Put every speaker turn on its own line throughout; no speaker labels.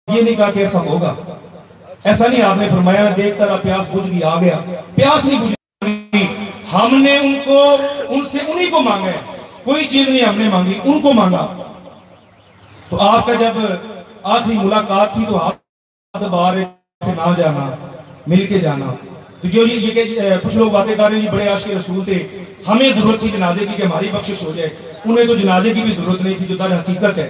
یہ نہیں کہا کہ ایسا ہوگا، ایسا نہیں آپ نے فرمایا دیکھتا رہا پیاس بجھ گئی آ گیا، پیاس نہیں بجھ، ہم نے ان سے انہی کو مانگا ہے، کوئی چیز نہیں ہم نے مانگی، ان کو مانگا۔ تو آپ کا جب آخری ملاقات تھی تو آپ دبا رہے تھے نہ جانا، مل کے جانا۔ تو جو یہ کہ کچھ لوگ باتیں کر رہے ہیں بڑے عاشق رسول تھے، ہمیں ضرورت تھی جنازے کی کہ ہماری بخشش ہو جائے، انہیں تو جنازے کی بھی ضرورت نہیں تھی جو در حقیقت ہے،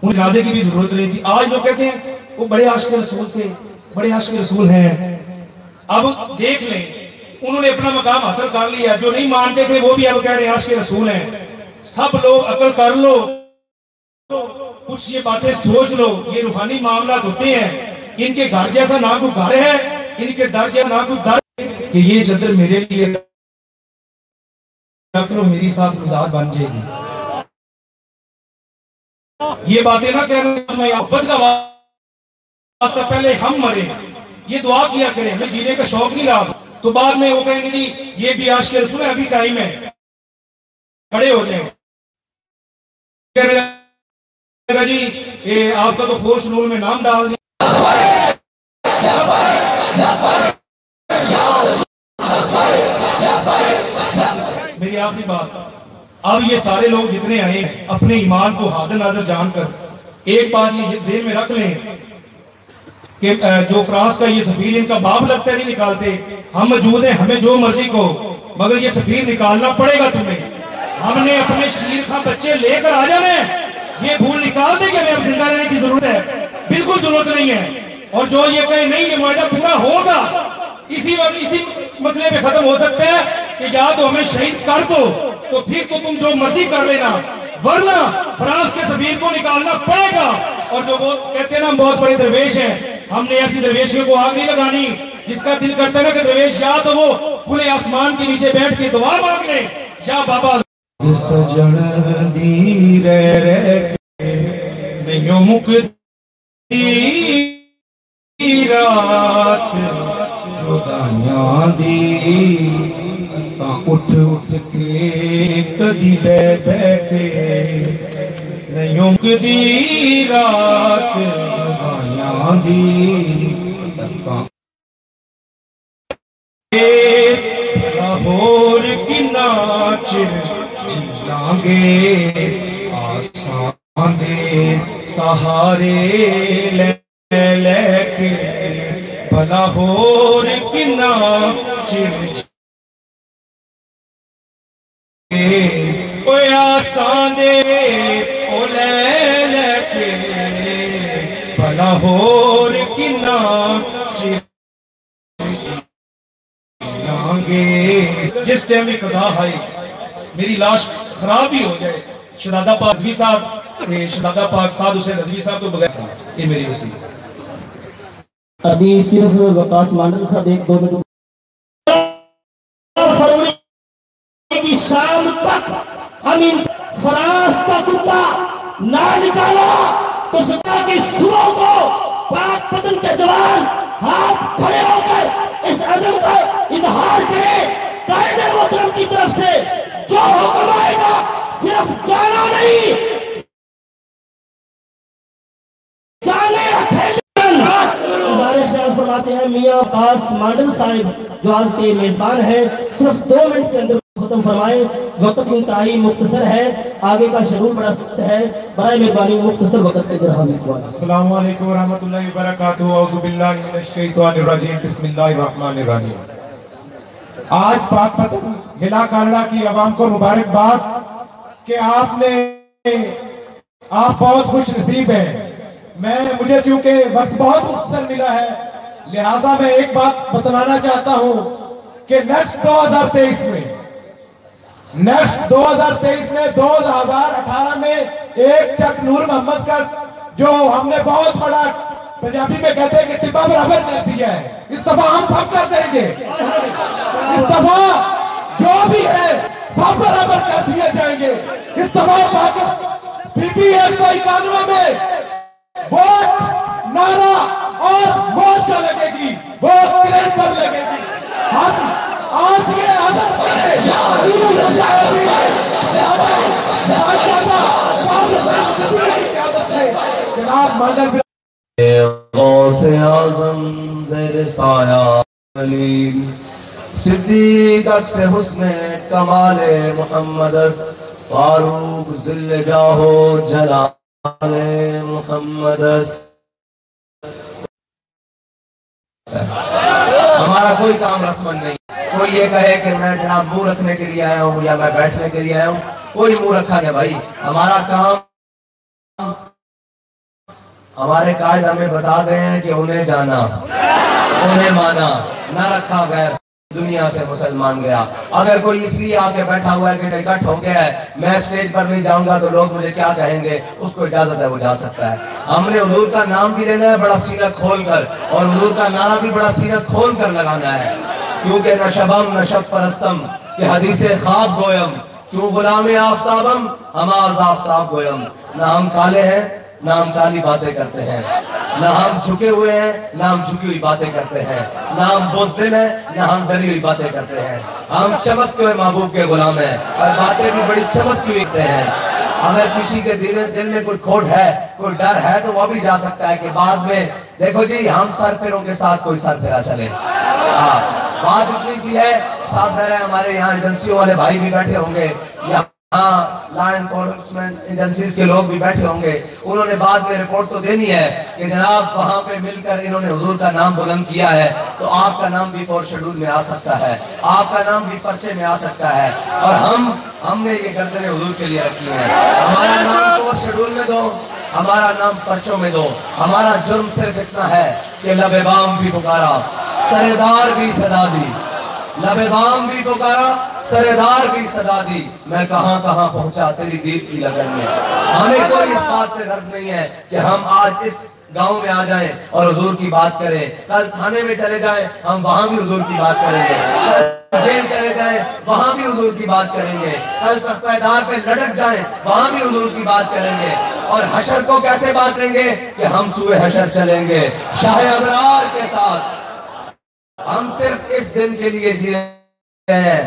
انہیں جنازے کی بھی ضرورت نہیں تھی۔ آج لوگ کہتے ہیں وہ بڑے عاشق رسول تھے، بڑے عاشق رسول ہیں۔ اب دیکھ لیں انہوں نے اپنا مقام حاصل کر لیا، جو نہیں مانتے تھے وہ بھی اب کہہ رہے ہیں عاشق رسول ہیں۔ سب لوگ عقل کر لو، کچھ یہ باتیں سوچ لو، یہ روحانی معاملات ہوتے ہیں، ان کے گھر جیسا نہ کوئی گھر ہے، ان کے در جیسا نہ کوئی در، کہ یہ چادر میرے لیے رکھ لو، میری ساتھ مزاج بن جائے گی۔ یہ باتیں نہ کہہ رہے ہیں محبت کا واسطہ پہلے ہم مرے، یہ دعا کیا کریں، ہمیں جینے کا شوق نہیں رہا، تو بعد میں وہ کہیں گے جی یہ بھی عاشق رسول ہے، ابھی ٹائم ہے، کھڑے ہو جائیں۔ کہنے لگا جی آپ کا تو فورس رول میں نام ڈال دیا۔ میری آخری بات، اب یہ سارے لوگ جتنے آئے ہیں اپنے ایمان کو حاضر ناظر جان کر ایک بات یہ ذہن میں رکھ لیں کہ جو فرانس کا یہ سفیر ان کا باپ لگتا ہے نہیں نکالتے، ہم موجود ہیں، ہمیں جو مرضی کو، مگر یہ سفیر نکالنا پڑے گا تمہیں، ہم نے اپنے شیر خاں بچے لے کر آ جانے، یہ بھول نکال دیں کہ ہمیں اب زندہ رہنے کی ضرورت ہے، بالکل ضرورت نہیں ہے۔ اور جو یہ کہے نہیں یہ معاہدہ پورا ہوگا، اسی مسئلے پہ ختم ہو سکتا ہے کہ یا تو ہمیں شہید کر دو تو پھر تو تم جو مرضی کر لینا، ورنہ فرانس کے سفیر کو نکالنا پڑے گا۔ اور جو وہ کہتے ہیں نا بہت بڑے درویش ہیں، ہم نے ایسی درویشوں کو آگ نہیں لگانی، جس کا دل کرتا ہے نا کہ درویش یا تو وہ کھلے آسمان کے نیچے بیٹھ کے دعا مانگ لیں یا بابا سجن دی رہ نہیں مکتی رات جدائیاں دی اٹھ اٹھ کے کدی بے بے کے نہیں مکتی رات جدائیاں دی لاہور کی ناچر جیتاں آسان دے سہارے لے لے کے لاہور کی ناچر اوے آسان دے او لے لے کے لاہور کی ناچر جس ٹائم میں قضا آئی میری لاش خراب ہی ہو جائے، شہزادہ پاک رضوی صاحب شہزادہ پاک سعد حسین رضوی صاحب تو بغیر یہ میری وصیت۔
ابھی صرف وقاص مانڈل صاحب ایک دو منٹ فروری کی شام تک ہم ان فرانس کا کتا نہ نکالا تو صدا کی صبح کو پاک پتن کے جوان ہاتھ کھڑے ہو کر اس عزم کا اظہار کریں قائد محترم کی طرف سے جو حکم آئے گا صرف جانا نہیں جانے خیال فرماتے ہیں میاں وقاص مانڈل صاحب جو آج کے میزبان ہیں، صرف 2 منٹ کے اندر ختم فرمائیں، وقت انتہائی مختصر ہے، آگے کا شیڈول بڑا سخت ہے، برائے مہربانی مختصر وقت کے اندر حاضر ہوا۔
السلام علیکم ورحمۃ اللہ وبرکاتہ، اعوذ باللہ من الشیطان الرجیم، بسم اللہ الرحمن الرحیم۔ آج پاک پتن ہلا کانڈا کی عوام کو مبارکباد کہ آپ بہت خوش نصیب ہیں۔ مجھے چونکہ وقت بہت مختصر ملا ہے لہٰذا میں ایک بات بتلانا چاہتا ہوں کہ نیکسٹ 2023 میں 2018 میں ایک چک نور محمد کا جو ہم نے بہت بڑا پنجابی میں کہتے ہیں کہ ٹبا برابر کر دیا ہے، اس دفعہ ہم سب کر دیں گے، اس دفعہ جو بھی ہے سب برابر کر دیے جائیں گے۔ اس دفعہ پی پی ایس کو 91 میں ووٹ نعرہ اور مورچہ لگے گی، ووٹ کریٹ پر لگے گی۔ ہم آج کے عزم کریں جناب مانڈل
غوث اعظم زیر سایہ علی، صدیق عکس حسن کمال محمد است، فاروق ذل جاہو جلال محمد است۔ ہمارا کوئی کام رسمن نہیں، کوئی یہ کہے کہ میں جناب منہ رکھنے کے لیے آیا ہوں یا میں بیٹھنے کے لیے آیا ہوں، کوئی منہ رکھا نہیں بھائی۔ ہمارا کام، ہمارے قائد ہمیں بتا گئے ہیں کہ انہیں جانا، انہیں مانا، نہ رکھا غیر دنیا سے مسلمان گیا۔ اگر کوئی اس لیے آ کے بیٹھا ہوا ہے کہ اکٹھ ہو گیا ہے میں اسٹیج پر نہیں جاؤں گا تو لوگ مجھے کیا کہیں گے، اس کو اجازت ہے وہ جا سکتا ہے۔ ہم نے حضور کا نام بھی لینا ہے بڑا سینہ کھول کر، اور حضور کا نعرہ بھی بڑا سینہ کھول کر لگانا ہے، کیونکہ نہ شبم نہ شب پرستم کہ حدیث خواب گویم، چون غلام آفتابم ہماز آفتاب گویم۔ نہ ہم کالے ہیں نہ ہم کالی باتیں کرتے ہیں، نہ ہم جھکے ہوئے ہیں نہ ہم جھکی ہوئی باتیں کرتے ہیں، نہ ہم بزدل ہیں نہ ہم ڈری ہوئی باتیں کرتے ہیں۔ ہم چمکتے ہوئے محبوب کے غلام ہیں اور باتیں بھی بڑی چمکتی ہوئی کرتے ہیں۔ اگر کسی کے دل میں کوئی کھوٹ ہے، کوئی ڈر ہے تو وہ بھی جا سکتا ہے کہ بعد میں دیکھو جی ہم سر پھروں کے ساتھ کوئی سر پھرا چلے۔ بات اتنی سی ہے، صاحب ظاہر ہے ہمارے یہاں ایجنسیوں والے بھائی بھی بیٹھے ہوں گے، یہاں لا انفورسمنٹ ایجنسیز کے لوگ بھی بیٹھے ہوں گے، انہوں نے بعد میں رپورٹ تو دینی ہے کہ جناب وہاں پہ مل کر انہوں نے حضور کا نام بلند کیا ہے تو آپ کا نام بھی فور شیڈول میں آ سکتا ہے، آپ کا نام بھی پرچے میں آ سکتا ہے۔ اور ہم نے یہ گردنیں حضور کے لیے رکھی ہیں۔ ہمارا نام فور شیڈول میں دو، ہمارا نام پرچوں میں دو۔ ہمارا جرم صرف اتنا ہے کہ لب بام بھی پکارا، سردار بھی صدا دی، لب بام بھی پکارا، سردار بھی صدا دی، میں کہاں کہاں پہنچا تیری دید کی لگن میں۔ ہمیں کوئی اس بات سے غرض نہیں ہے کہ ہم آج اس گاؤں میں آ جائیں اور حضور کی بات کریں، کل تھانے میں چلے جائیں ہم وہاں بھی حضور کی بات کریں گے، کل جیل چلے جائیں وہاں بھی حضور کی بات کریں گے، کل تختہ دار پہ لٹک جائیں وہاں بھی حضور کی بات کریں گے۔ اور حشر کو کیسے باتیں گے کہ ہم سوئے حشر چلیں گے شاہ ابرار کے ساتھ۔ ہم صرف اس دن کے لیے جی رہے ہیں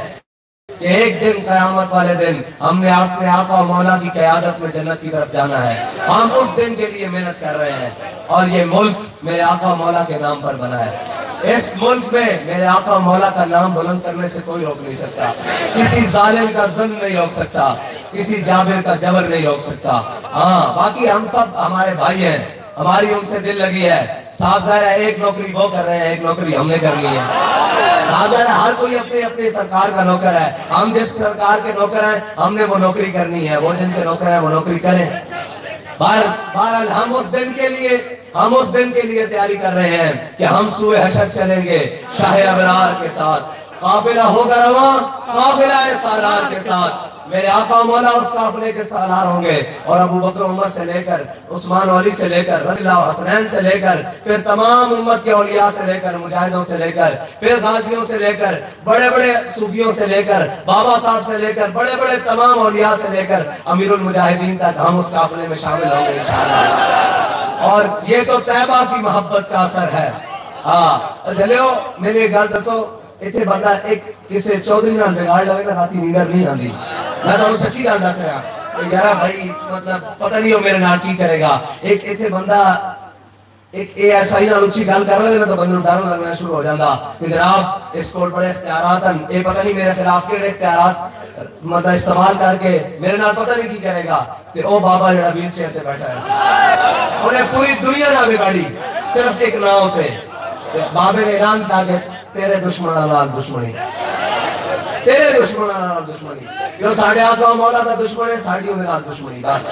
کہ ایک دن قیامت والے دن ہم نے اپنے آقا و مولا کی قیادت میں جنت کی طرف جانا ہے۔ ہم اس دن کے لیے محنت کر رہے ہیں اور یہ ملک میرے آقا و مولا کے نام پر بنا ہے۔ اس ملک میں میرے آقا و مولا کا نام بلند کرنے سے کوئی روک نہیں سکتا، کسی ظالم کا ظلم نہیں روک سکتا، کسی جابر کا جبر نہیں روک سکتا۔ ہاں باقی ہم سب ہمارے بھائی ہیں، ہماری ان سے دل لگی ہے۔ صاحب ظاہر ہے ایک نوکری وہ کر رہے ہیں، ایک نوکری ہم نے کرنی ہے۔ صاحب ظاہر ہے ہر کوئی اپنی اپنی سرکار کا نوکر ہے، ہم جس سرکار کے نوکر ہیں ہم نے وہ نوکری کرنی ہے، وہ جن کے نوکر ہیں وہ نوکری کریں۔ بہرحال ہم اس دن کے لیے تیاری کر رہے ہیں کہ ہم سوئے حشر چلیں گے شاہ ابرار کے ساتھ، قافلہ ہوگا رواں قافلہ سالار کے ساتھ۔ میرے آقا و مولا اس قافلے کے سالار ہوں گے، اور ابو بکر عمر سے لے کر عثمان و علی سے لے کر رضی اللہ حسنین سے لے کر پھر تمام امت کے اولیاء سے لے کر مجاہدوں سے لے کر پھر غازیوں سے لے کر بڑے بڑے صوفیوں سے لے کر بابا صاحب سے لے کر بڑے بڑے تمام اولیاء سے لے کر امیر المجاہدین تک ہم اس قافلے میں شامل ہوں گے انشاءاللہ۔ اور یہ تو طیبہ کی محبت کا اثر ہے۔ ہاں چلیو میں نے ایک گل دسو، اتنے بندہ ایک کسی چودھری نال بگاڑ لوے نا راتی نیندر نہیں آندی۔ میں تو سچی گل دس رہا یار بھائی، مطلب پتہ نہیں ہو میرے نال کی کرے گا۔ ایک اتنے بندہ ایک ایسا ہی نال اچھی گل کر رہے نا تو بندے ڈر لگنا شروع ہو جاتا کہ جناب اس کو بڑے اختیارات ہیں، یہ پتہ نہیں میرے خلاف کہڑے اختیارات مطلب استعمال کر کے میرے نال پتہ نہیں کی کرے گا۔ تے او بابا جڑا ویل چیئر تے بیٹھا ہے انہیں پوری دنیا نہ بگاڑی صرف ایک نہ ہوتے۔ بابے نے اعلان کیا کہ تیرے دشمنوں نال دشمنی، تیرے دشمنوں نال دشمنی، جو ساڈے آقا و مولا دا دشمن ہے ساڈی انہاں نال دشمنی، بس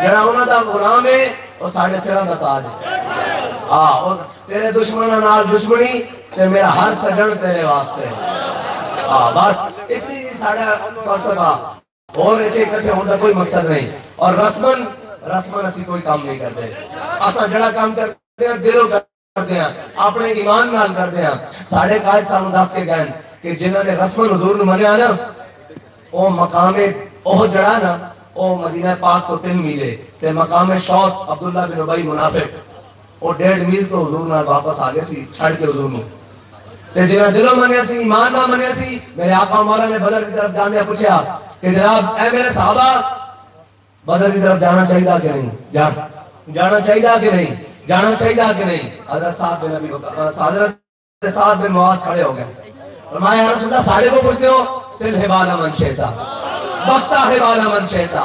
جڑا انہاں دا غلام ہے وہ ساڈے سراں دا تاج ہے۔ تیرے دشمنوں نال دشمنی تے میرا ہر سجن تیرے واسطے، بس اتنی ساڈا فلسفہ، اور اتنے اکٹھے ہونے کا کوئی مقصد نہیں۔ اور رسمن اسی کوئی کام نہیں کرتے، اساں جڑا کام کرتے ہیں دلوں کرتے ہیں، اپنے ایمان نال کرتے ہیں۔ ساڈے قائد سانوں دس کے گئے کہ جنہاں نے رسمن حضور نو منیا نا او مقام احد جڑا نا او مدینہ پاک تو 3 میل تے مقام شوق عبداللہ بن ابی منافق او 1.5 میل تو حضور نال واپس آ گئے سی چھڑ کے حضور نو۔ تے جنہاں دلوں منیا سی، ایمان نہ منیا سی، میرے آقا مولا نے بدر کی طرف جانے پوچھا کہ جناب اے میرے صحابہ بدر کی طرف جانا چاہیے کہ نہیں، جانا چاہیے کہ نہیں؟ جانا چاہیے کہ نہیں؟ حضرت سعد بن معاذ کھڑے ہو گئے، فرمایا یا رسول اللہ ساڑھے کو پوچھتے ہو؟ سل حبال من شئتا بقتا حبال من شئتا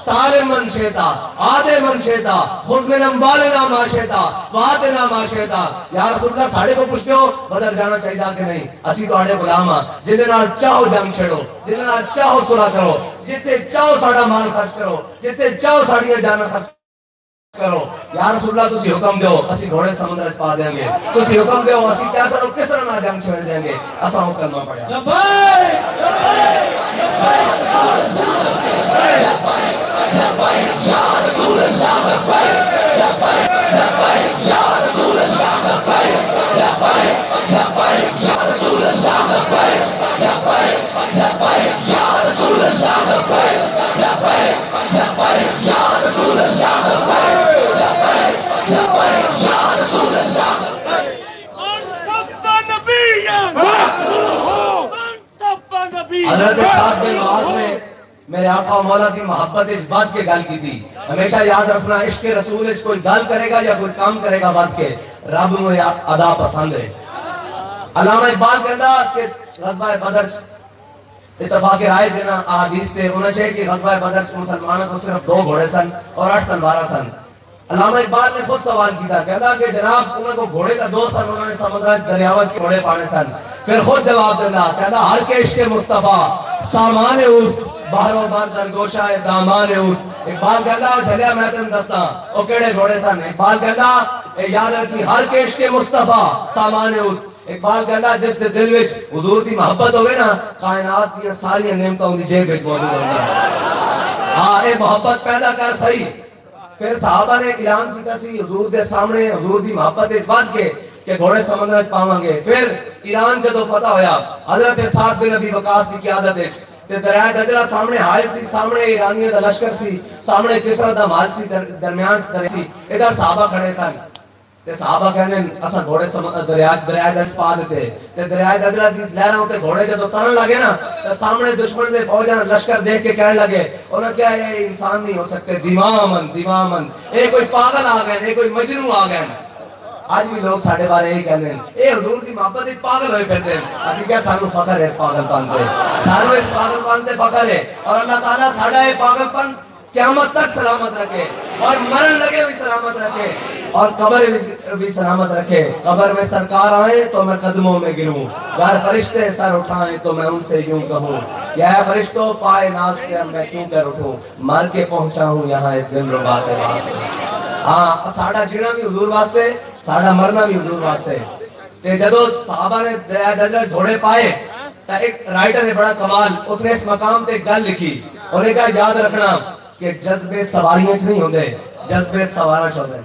سالم من شئتا آدھے من شئتا خذ من اموالنا ما شئتا وآتنا ما شئتا۔ یا رسول اللہ ساڑھے کو پوچھتے ہو بدر جانا چاہیے کہ نہیں؟ اسی تو آڑے غلام ہاں، جتنے نال چاہو جنگ چھڑو، جتنے نال چاہو صلح کرو، جتنے چاہو ساڑا مال خرچ کرو، جتنے چاہو ساڑیاں جانا خرچ کرو۔ یا رسول اللہ تسی حکم دیو اسی گھوڑے سمندر پا دیں گے، تسی حکم دیو اسی کیسا رو کس طرح نہ جنگ چھڑ دیں گے، اساں وہ کرنا پڑیا۔
لبیک لبیک لبیک یا رسول اللہ لبیک لبیک لبیک یا رسول اللہ لبیک لبیک لبیک یا رسول اللہ لبیک لبیک لبیک یا رسول اللہ لبیک لبیک لبیک یا رسول اللہ لبیک لبیک لبیک یا رسول اللہ لبیک۔
حضرت سعد بن معاذ نے میرے آقا و مولا دی محبت اس بات کے گل کی تھی، ہمیشہ یاد رکھنا عشق رسول اس کوئی گل کرے گا یا کوئی کام کرے گا بات کے رب نو ادا پسند ہے۔ علامہ اقبال کہتا کہ غزوہ بدر اتفاق رائے جنا احادیث تے انہوں نے کہ غزوہ بدر مسلمانوں کو صرف 2 گھوڑے سن اور 8 تلواریں سن۔ علامہ اقبال نے خود سوال کیتا، کہتا کہ جناب انہوں کو گھوڑے کا 2 سن، انہوں نے سمندر دریاوج کے گھوڑے پانے سن۔ پھر خود جواب دینا، کہتا ہر کے عشق مصطفیٰ سامان اس بحر و بر درگوشہ دامان اس۔ اقبال کہتا جھلیا میں تم دستاں او کیڑے گھوڑے سن۔ اقبال کہتا یاد رکھی ہر کے عشق مصطفیٰ سامان اس۔ اقبال کہتا جس دے دل وچ حضور دی محبت ہوئے نا، کائنات دی ساری نعمتوں دی جیب وچ موجود ہوندی ہے۔ ہاں اے محبت پیدا کر صحیح۔ پھر صحابہ نے اعلان کیتا سی حضور دے سامنے، حضور دی محبت اس بات کے کہ گھوڑے سمندر پاواں گے۔ پھر ایران جدو فتح ہویا حضرت سعد بن ابی وقاص کی قیادت وچ تے دریائے دجلہ سامنے حائل سی، سامنے ایرانیوں دا لشکر سی، سامنے کسرا دا مال سی، درمیان دریا سی، ادھر صحابہ کھڑے سن تے صحابہ کہنے اساں گھوڑے دریائے دجلہ پا دیتے تے دریائے دجلہ دی لہراں تے گھوڑے جدو ترن لگے نا تے سامنے دشمن دے فوجاں لشکر دیکھ کے کہنے لگے انہاں کیا یہ انسان نہیں ہو سکتے، دیوامن دیوامن، اے کوئی پاگل آ گئے، اے کوئی مجنوں آ گئے۔ آج بھی لوگ ساڑھے بارے یہی کہنے ہیں اے حضور دی محبت ایک پاگل ہوئے پھرتے ہیں۔ اسی کیا سانو فخر ہے اس پاگل پن پہ، سانو اس پاگل پن پہ فخر ہے، اور اللہ تعالیٰ ساڑھا یہ پاگل پن قیامت تک سلامت رکھے اور مرن لگے بھی سلامت رکھے اور قبر بھی سلامت رکھے۔ قبر میں سرکار آئیں تو میں قدموں میں گروں، اگر فرشتے سر اٹھائیں تو میں ان سے یوں کہوں یا اے فرشتوں پائے ناز سے میں کیوں کر اٹھوں، مر کے پہنچا ہوں یہاں اس دل ربا کے واسطے۔ ہاں ساڑھا جینا بھی حضور واسطے، ساڑھا مرنا بھی حضور واسطے۔ کہ جدو صحابہ نے دریائے دجلہ گھوڑے پائے تو ایک رائٹر ہے بڑا کمال، اس نے اس مقام پہ ایک گل لکھی، انہوں نے کہا یاد رکھنا کہ جذبے سواریاں نہیں ہوندے، جذبے سوارا چاہتے ہیں۔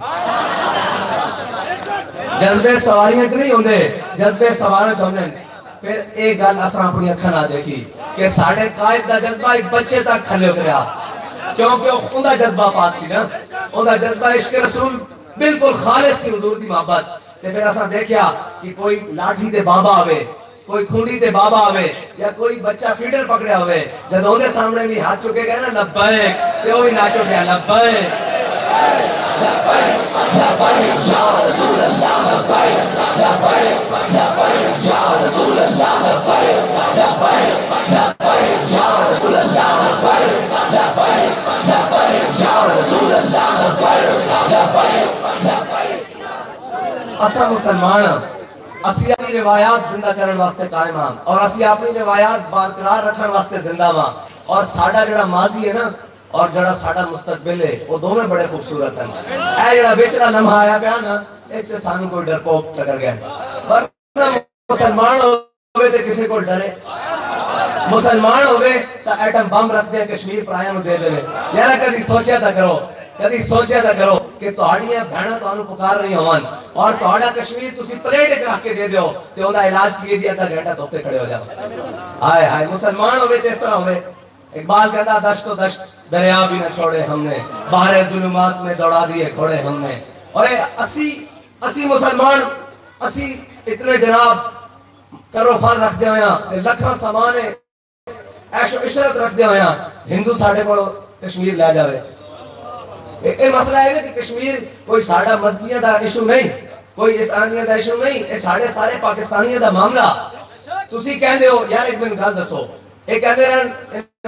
جذبے سواریاں نہیں ہوندے، جذبے سوارا چاہتے ہیں۔ پھر ایک گل اساں اپنی اکھاں نال دیکھی کہ ساڑھے قائد دا جذبہ ایک بچے تک کھلے اتریا، کیونکہ ان دا جذبہ پاک سی نا، ان دا جذبہ عشق رسول بالکل خالص سی حضور دی محبت۔ پھر اساں دیکھیا کہ کوئی لاٹھی دے بابا آوے، کوئی کھونڈی تے بابا آوے یا کوئی بچہ فیڈر پکڑے ہوئے، جب انہیں سامنے بھی ہاتھ چکے گئے نا لبیک تے وہ بھی ناچو گیا لبیک لبیک لبیک یا رسول اللہ لبیک لبیک لبیک یا رسول اللہ لبیک لبیک لبیک یا رسول اللہ لبیک لبیک لبیک یا رسول اللہ لبیک لبیک لبیک۔ اسا مسلمان اسی اپنی روایات زندہ کرنے واسطے قائم ہاں اور اسی اپنی روایات برقرار رکھنے واسطے زندہ ہاں، اور ساڑھا جڑا ماضی ہے نا اور جڑا ساڑھا مستقبل ہے وہ دونوں بڑے خوبصورت ہیں۔ اے جڑا بیچڑا لمحہ آیا پیا نا اس سے سانو کوئی ڈرپوک ٹکر گیا، ورنہ مسلمان ہوئے تے کسی کو ڈرے، مسلمان ہوئے تا ایٹم بم رکھ دے کشمیر پرایاں نو دے دے۔ یار کدی سوچیا تا کرو، کدی سوچیا تا کرو کہ تہاڑیاں بہناں تانوں پکار رہی ہوون اور تہاڑا کشمیر تسی پلیٹ وچ رکھ کے دے دیو تے اوندا علاج کیے جی آدھا گھنٹہ تو تے کھڑے ہو جاؤ۔ ہائے ہائے مسلمان ہوئے تے اس طرح ہوئے۔ اقبال کہتا دشت و دشت دریا بھی نہ چھوڑے ہم نے، باہر ظلمات میں دوڑا دیے گھوڑے ہم نے۔ اور اسی مسلمان اسی اتنے جناب کرو فر رکھ دے ہویا لکھاں سامانے عیش و عشرت رکھ دے ہویا، ہندو ساڑھے پڑھو کشمیر لے جاوے، یہ مسئلہ ہے کہ کشمیر کوئی ساڑھا مذہبیاں دا ایشو نہیں، کوئی عیسائیاں دا ایشو نہیں، یہ سارے پاکستانیاں دا معاملہ. تسی کہندے ہو یار ایک من گل دسو، یہ کہندے رہن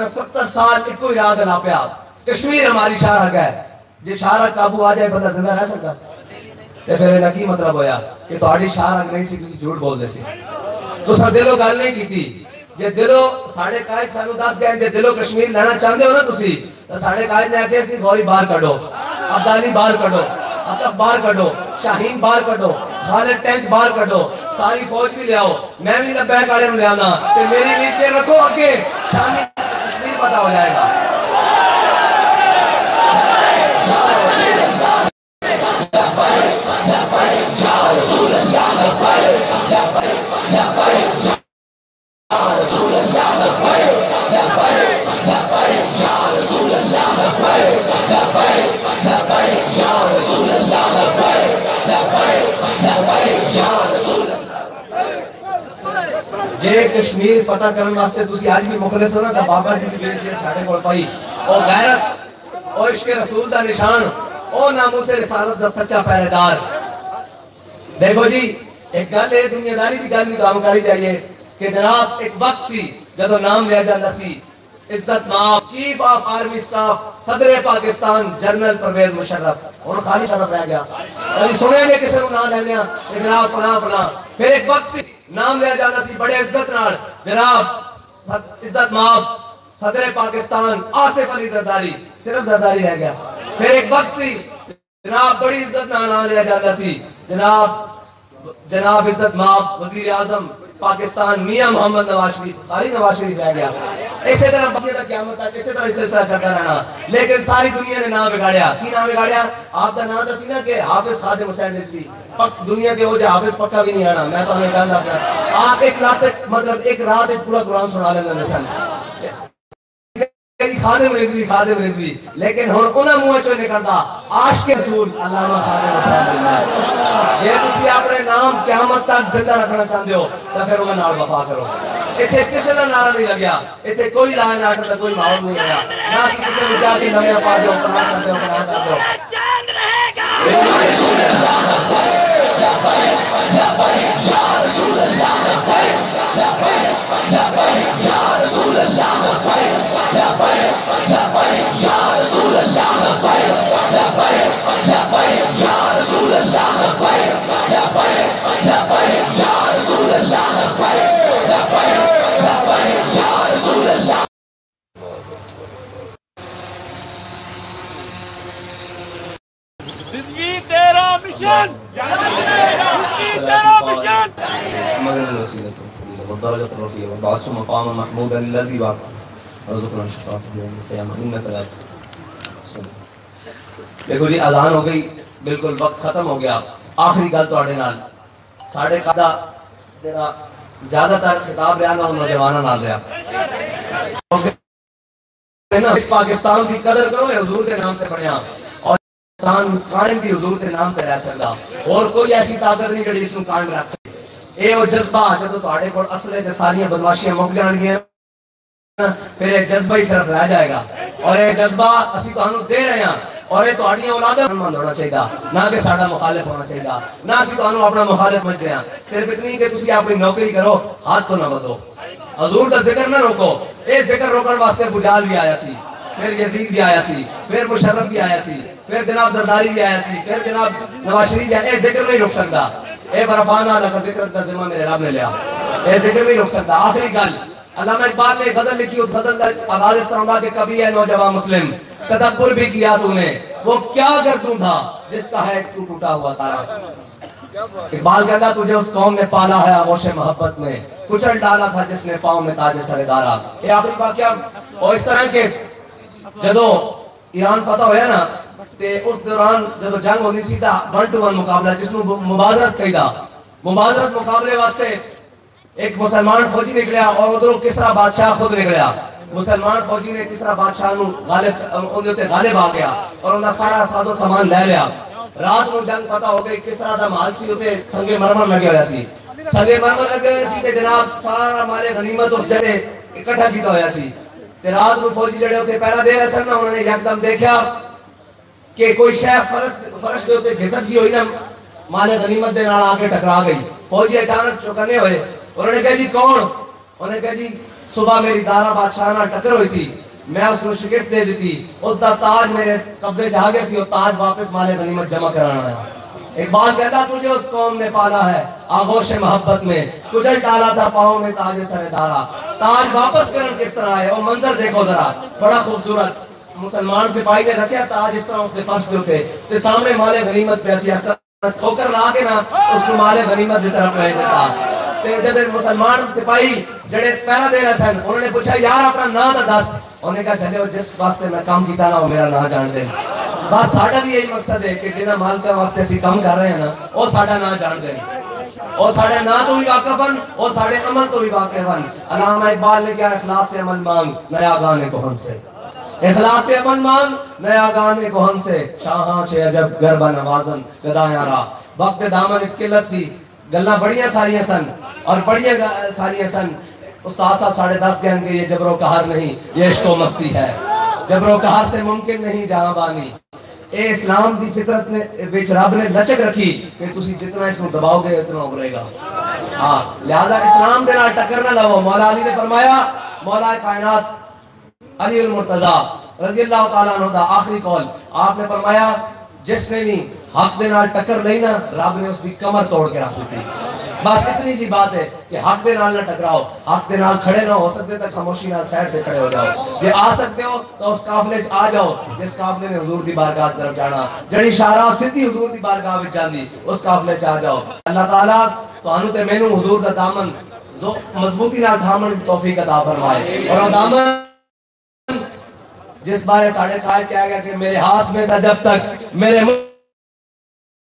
70 سال ایک ہی راہ لا پیا، کشمیر ہماری شاہراہ ہے، جی شاہراہ قابو آ جائے بندہ زندہ رہ سکتا؟ تے پھر یہ کی مطلب ہویا کہ تہاڈی شاہراہ نہیں سی، تسی جھوٹ بول دے سی، تساں دلوں گل نہیں کیتی. جے دلوں ساڑھے قائد سانو دس گئے جے دلوں کشمیر لینا چاہتے ہو نا تسی، تو ساڑھے قائد نے آکھیا سی غوری باہر کڈو، عبدالی باہر کڈو، عطف باہر کڈو، شاہین باہر کڈو، خالد ٹینک باہر کڈو، ساری فوج بھی لے آؤ، میں بھی لبیک آڑے میں لے آنا، کہ میری نیچے رکھو آگے شامی کشمیر پتہ ہو جائے گا. جے کشمیر فتح کرنے واسطے تسی آج بھی مخلص ہو نا، تو بابا جی کی بیل شیر ساڑھے کول پائی، او غیرت، او عشق رسول دا نشان، او ناموس رسالت دا سچا پہرے دار. دیکھو جی ایک گل ہے دنیا داری دی گل بھی کام کری جائیے کہ جناب ایک وقت سی جدو نام لیا جاتا سی عزت مآب چیف آف آرمی سٹاف صدر پاکستان جنرل پرویز مشرف، اور خالی شرف رہ گیا، یعنی سنے گے کسی کو نام لے لیا کہ جناب فلاں فلاں. پھر ایک وقت سی نام لیا جاتا سی بڑے عزت نال جناب عزت مآب صدر پاکستان آصف علی زرداری، صرف زرداری رہ گیا. پھر ایک وقت سی جناب بڑی عزت نال نام لیا جاتا سی جناب عزت مآب وزیر اعظم پاکستان میاں محمد نواز شریف، خالی نواز شریف رہ گیا. اسی طرح بقیہ تک قیامت تک اسی طرح اسے چلتا رہنا. لیکن ساری دنیا نے نام بگاڑیا. کی نام بگاڑیا؟ آپ کا نام دسی نا کہ حافظ خادم حسین رضوی، دنیا کے ہو جائے حافظ پکا بھی نہیں آنا. میں تو ہمیں کہا دسا آپ ایک رات مطلب ایک رات ایک پورا قرآن سنا لینا نسل خادم رضوی، لیکن ہن انہاں منہ چوں نکلدا عاشق رسول علامہ خادم حسین رضوی. جے تسی اپنے نام قیامت تک زندہ رکھنا چاہتے ہو تو پھر انہاں نال وفا کرو. ایتھے کسی دا نعرہ نہیں لگیا، ایتھے کوئی لا اینڈ آرڈر دا کوئی ماحول نہیں رہا، نہ اسی کسی نوں جا کے نویاں پا دیو فلاں کر دیو فلاں کر دیو. رسول اللہ یا رسول اللہ یا رسول اللہ
زندگی تیرا مشن، زندگی تیرا مشن.
مگر الوسیلۃ والدرجۃ الرفیعۃ والبعث مقام محمود الذی وعدته ورزقنا الشفاعة یوم القیامة انک لا تخلف. دیکھو جی اذان ہو گئی، بالکل وقت ختم ہو گیا. آخری گل تواڈے نال ساڈے قدا جڑا زیادہ تر خطاب رہا نا نوجواناں نال رہا. اس پاکستان کی قدر کرو، یہ حضور کے نام تے بنیا، اور پاکستان قائم بھی حضور کے نام تے رہ سکتا. اور کوئی ایسی طاقت نہیں جڑی اس نوں قائم رکھ سکے. اے وہ جذبہ جدوں تہاڈے کول اصلے تے ساریاں بدماشیاں مک جان گیاں پھر یہ جذبہ ہی صرف رہ جائے گا. اور یہ جذبہ اسی تہانوں دے رہے ہیں، اور یہ تہاڈیاں اولاداں نوں مند ہونا چاہیے، نہ کہ ساڈا مخالف ہونا چاہیے، نہ اسی تہانوں اپنا مخالف سمجھدے ہیں. صرف اتنی کہ تسی اپنی نوکری کرو، ہاتھ کو نہ بدو، حضور دا ذکر نہ روکو. یہ ذکر روکن واسطے بجال بھی آیا سی، پھر یزید بھی آیا سی، پھر مشرف بھی آیا سی، پھر جناب زرداری بھی آیا سی، پھر جناب نواز شریف بھی آیا. یہ ذکر نہیں روک سکتا. اے برفانہ لگا ذکر کا ذمہ میرے رب نے لیا، یہ ذکر نہیں روک سکتا. آخری گل علامہ اقبال نے غزل لکھی، اس غزل کا آغاز اس طرح ہوگا کہ کبھی ہے نوجوان مسلم تدبر بھی کیا تو نے، وہ کیا گردوں تھا جس کا ہے تو ٹوٹا ہوا تارا. اقبال کہتا تجھے اس قوم نے پالا ہے آغوش محبت میں، کچل ڈالا تھا جس نے پاؤں میں تاج سردارا. یہ آخری واقعہ. اور اس طرح کے جدو ایران فتح ہویا نا تے اس دوران جدو جنگ ہونی سی تھا 1-to-1 مقابلہ جس میں مبادرت کہی دا. مبادرت مقابلے واسطے ایک مسلمان فوجی نکلیا اور ادھر کسرا بادشاہ خود نکلیا. مسلمان فوجی نے کسرا بادشاہ نو غالب آ گیا اور انہاں سارا ساز و سامان لے لیا. رات کو جنگ فتح ہو گئی. کسرا دا محل سی تے سنگے مرمر لگے ہویا سی، سنگے مرمر لگے ہوئے سی تے جناب سارا مال غنیمت اس جگہ اکٹھا کیتا ہویا سی. تے رات کو فوجی جڑے ہوتے پہرا دے رہے سن، انہوں نے یکدم دیکھا کہ کوئی شے فرش دے اوتے گھسٹ گئی ہوئی نا مال غنیمت دے نال آ کے ٹکرا گئی. فوجی اچانک چوکنے ہوئے, انہوں نے کہا جی کون؟ انہوں نے کہا جی صبح میری دارا بادشاہ نال ٹکر ہوئی سی, میں اس کو شکست دے دیتی, اس دا تاج میرے قبضے چ آ گیا سی, اور تاج واپس مال غنیمت جمع کرانا ہے. اقبال کہتا تجھے اس قوم نے پالا ہے آغوش محبت میں, کچل ڈالا تھا پاؤں میں تاج سر دارا. تاج واپس کرن کس طرح ہے, وہ منظر دیکھو ذرا بڑا خوبصورت. مسلمان سپاہی نے رکھیا تاج اس طرح اس دے فرش دے اوتے تے سامنے مال غنیمت پہ سی, اس طرح ٹھوکر لا کے نا اس کو مال غنیمت دی طرف لے دیتا. تے جب مسلمان سپاہی جڑے پہرا دے رہے سن, انہوں نے پوچھا یار اپنا نام تے دس. انہوں نے کہا چلے جس واسطے میں کام کیتا نا وہ میرا نام جان دے. بس ساڈا بھی یہی مقصد ہے کہ جنہاں مالکاں واسطے اسی کام کر رہے ہیں نا وہ ساڈا نام جان دیں, وہ ساڈے نام تو بھی واقف ہیں, وہ ساڈے عمل تو بھی واقف ہیں. علامہ اقبال نے کیا اخلاص سے عمل مانگ نیا گانے کو ہم سے, اخلاص سے عمل مانگ نیا گانے کو ہم سے. شاہاں چے عجب گربہ نوازن گدایاں را, وقت دامن اچ قلت سی, گلاں بڑیاں ساریاں سن اور بڑیاں ساریاں سن. استاد صاحب 10:30 کہیں گے یہ جبر و قہر نہیں, یہ عشق و مستی ہے. جبر و قہر سے ممکن نہیں جہاں بانی. اے اسلام دی فطرت نے بیچ رب نے لچک رکھی کہ تسی جتنا اس کو دباؤ گے اتنا ابھرے گا. ہاں لہذا اسلام دے نال ٹکر نہ لو. مولا علی نے فرمایا, مولا کائنات علی المرتضی رضی اللہ تعالیٰ عنہ دا آخری قول, آپ نے فرمایا جس نے بھی حق دے نال ٹکر لئی نا رب نے اس کی کمر توڑ کے رکھ دی. بس اتنی جی بات ہے کہ حق دے نال نہ ٹکراؤ, حق دے نال کھڑے نہ ہو سکتے تو خاموشی نال سائڈ پہ کھڑے ہو جاؤ. یہ آ سکتے ہو تو اس قافلے آ جاؤ جس قافلے نے حضور دی بارگاہ کی طرف جانا. جڑی شاہراہ سیدھی حضور دی بارگاہ وچ جاندی اس قافلے آ جاؤ. اللہ تعالیٰ تانوں تے مینوں حضور دا دامن مضبوطی نال تھامن دی توفیق عطا فرمائے. اور دامن جس بارے ساڑھے قائد کیا گیا کہ میرے ہاتھ میں تھا جب تک میرے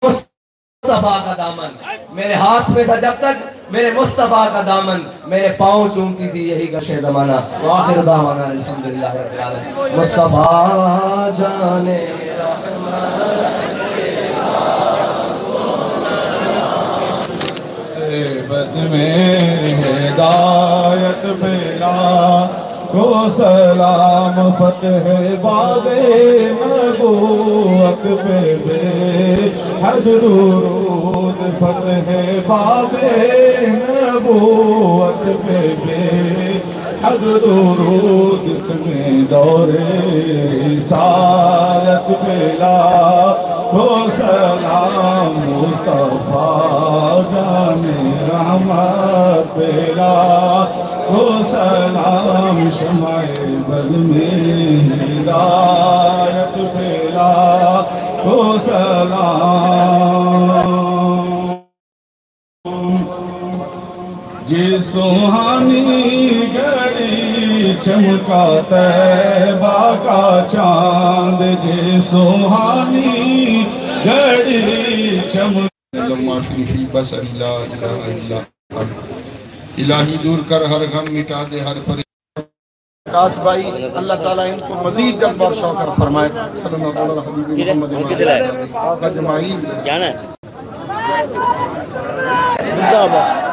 مصطفیٰ کا دامن, میرے ہاتھ میں تھا جب تک میرے مصطفیٰ کا دامن, میرے پاؤں چومتی تھی یہی گشے زمانہ. وآخر دعوانا الحمدللہ رب العالمین. مصطفیٰ جانے
بد میں ہدایت ملا کو سلام فتح باب نبوت پہ بے حد درود, فتح باب نبوت پہ بے حد درود, تمہیں دور رسالت پہ لا کو سلام مصطفیٰ جان رحمت پہ لا کو سلام شمع بز میں ہدایت پہ لا کو سلام. جی سوہانی گھڑی چمکا طیبہ کا چاند, جی سوہانی گھڑی چمکا
فی بس لا الہ الا الہی دور کر ہر غم مٹا دے ہر پریشانی. بھائی اللہ تعالیٰ ان کو مزید جلوہ اور شوکر فرمائے. صلی اللہ علیہ حبیب محمد اجمعین.
زندہ باد.